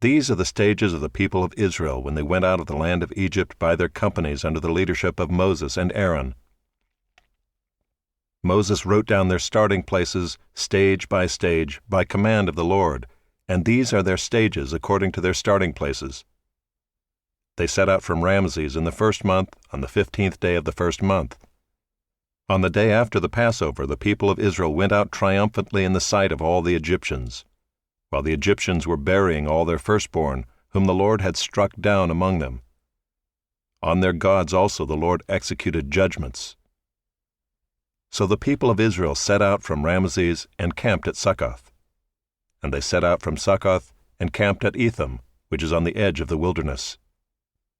These are the stages of the people of Israel when they went out of the land of Egypt by their companies under the leadership of Moses and Aaron. Moses wrote down their starting places, stage by stage, by command of the Lord, and these are their stages according to their starting places. They set out from Ramses in the first month, on the 15th day of the first month. On the day after the Passover, the people of Israel went out triumphantly in the sight of all the Egyptians, while the Egyptians were burying all their firstborn, whom the Lord had struck down among them. On their gods also the Lord executed judgments. So the people of Israel set out from Ramses and camped at Succoth. And they set out from Succoth and camped at Etham, which is on the edge of the wilderness.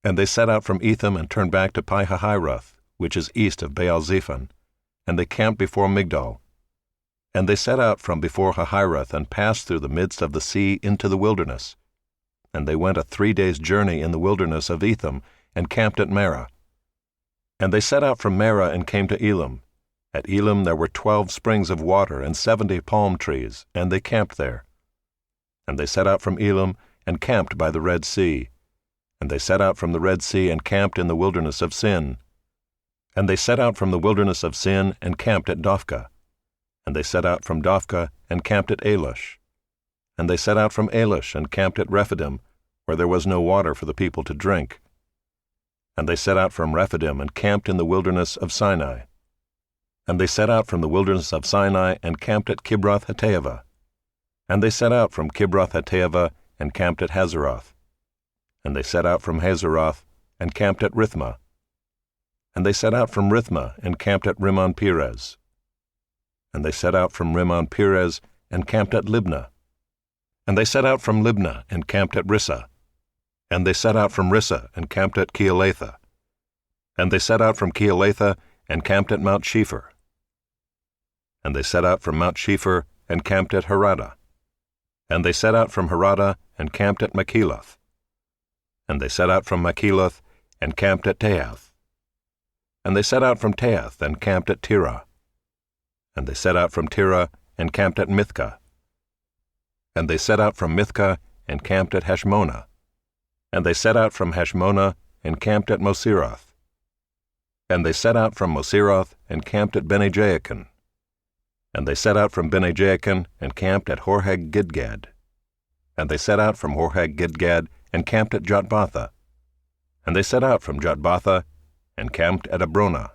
And they set out from Etham and turned back to Pi-hahiroth, which is east of Baal-zephon, and they camped before Migdol. And they set out from before Hahiroth and passed through the midst of the sea into the wilderness. And they went a 3 days' journey in the wilderness of Etham and camped at Marah. And they set out from Marah and came to Elim. At Elim there were 12 springs of water and 70 palm trees, and they camped there. And they set out from Elim and camped by the Red Sea. And they set out from the Red Sea and camped in the wilderness of Sin. And they set out from the wilderness of Sin and camped at Dophkah. And they set out from Dophkah and camped at Alush. And they set out from Alush and camped at Rephidim, where there was no water for the people to drink. And they set out from Rephidim and camped in the wilderness of Sinai. And they set out from the wilderness of Sinai and camped at Kibroth-Hattaavah. And they set out from Kibroth-Hattaavah and camped at Hazeroth. And they set out from Hazeroth and camped at Rithmah. And they set out from Rithmah and camped at Rimmon-Perez. And they set out from Rimmon-Perez and camped at Libnah. And they set out from Libnah and camped at Rissah. And they set out from Rissah and camped at Keelatha. And they set out from Keelatha and camped at Mount Shepher. And they set out from Mount Shepher and camped at Haradah. And they set out from Haradah and camped at Makheloth. And they set out from Makheloth and camped at Tehath. And they set out from Tehath and camped at Tirah. And they set out from Tirah and camped at Mithkah. And they set out from Mithkah and camped at Heshmonah. And they set out from Heshmonah and camped at Moseroth. And they set out from Moseroth and camped at Bene-Jaakan. And they set out from Bene-Jaakan and camped at Horhag-Gidgad. And they set out from Horhag-Gidgad and camped at Jotbatha. And they set out from Jotbatha and camped at Abronah.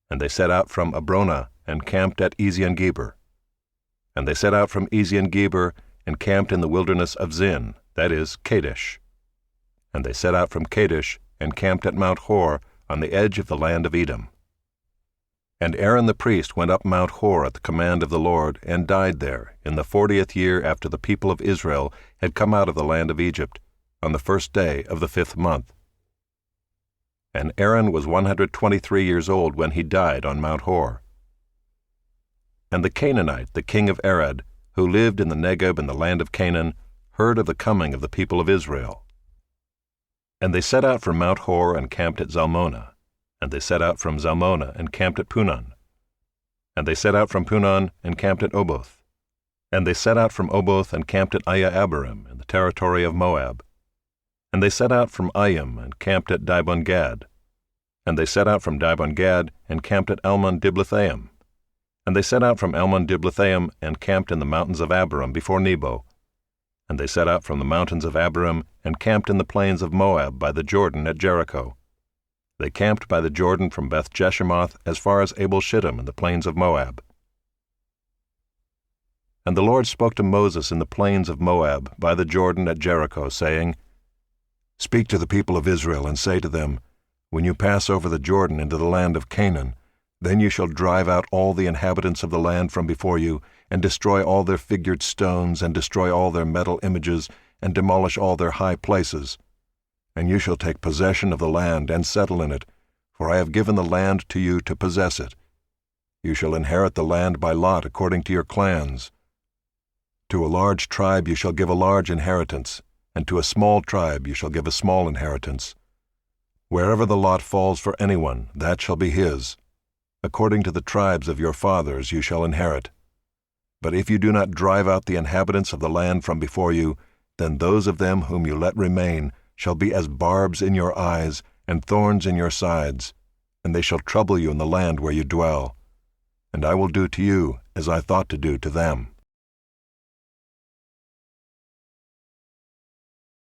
And they set out from Abronah and camped at Ezion-Geber. And they set out from Ezion-Geber and camped in the wilderness of Zin, that is, Kadesh. And they set out from Kadesh and camped at Mount Hor on the edge of the land of Edom. And Aaron the priest went up Mount Hor at the command of the Lord, and died there, in the 40th year after the people of Israel had come out of the land of Egypt, on the 1st day of the 5th month. And Aaron was 123 years old when he died on Mount Hor. And the Canaanite, the king of Arad, who lived in the Negeb in the land of Canaan, heard of the coming of the people of Israel. And they set out from Mount Hor and camped at Zalmonah. And they set out from Zalmonah and camped at Punon. And they set out from Punon and camped at Oboth. And they set out from Oboth and camped at Aya-Abarim in the territory of Moab. And they set out from Ayim and camped at Dibon-Gad. And they set out from Dibon-Gad and camped at Almon-Diblathaim. And they set out from Almon-Diblathaim and camped in the mountains of Abarim before Nebo. And they set out from the mountains of Abarim and camped in the plains of Moab by the Jordan at Jericho. They camped by the Jordan from Beth-Jeshimoth as far as Abel-Shittim in the plains of Moab. And the Lord spoke to Moses in the plains of Moab by the Jordan at Jericho, saying, Speak to the people of Israel and say to them, When you pass over the Jordan into the land of Canaan, then you shall drive out all the inhabitants of the land from before you, and destroy all their figured stones, and destroy all their metal images, and demolish all their high places. And you shall take possession of the land and settle in it, for I have given the land to you to possess it. You shall inherit the land by lot according to your clans. To a large tribe you shall give a large inheritance, and to a small tribe you shall give a small inheritance. Wherever the lot falls for anyone, that shall be his. According to the tribes of your fathers you shall inherit. But if you do not drive out the inhabitants of the land from before you, then those of them whom you let remain shall be as barbs in your eyes and thorns in your sides, and they shall trouble you in the land where you dwell. And I will do to you as I thought to do to them.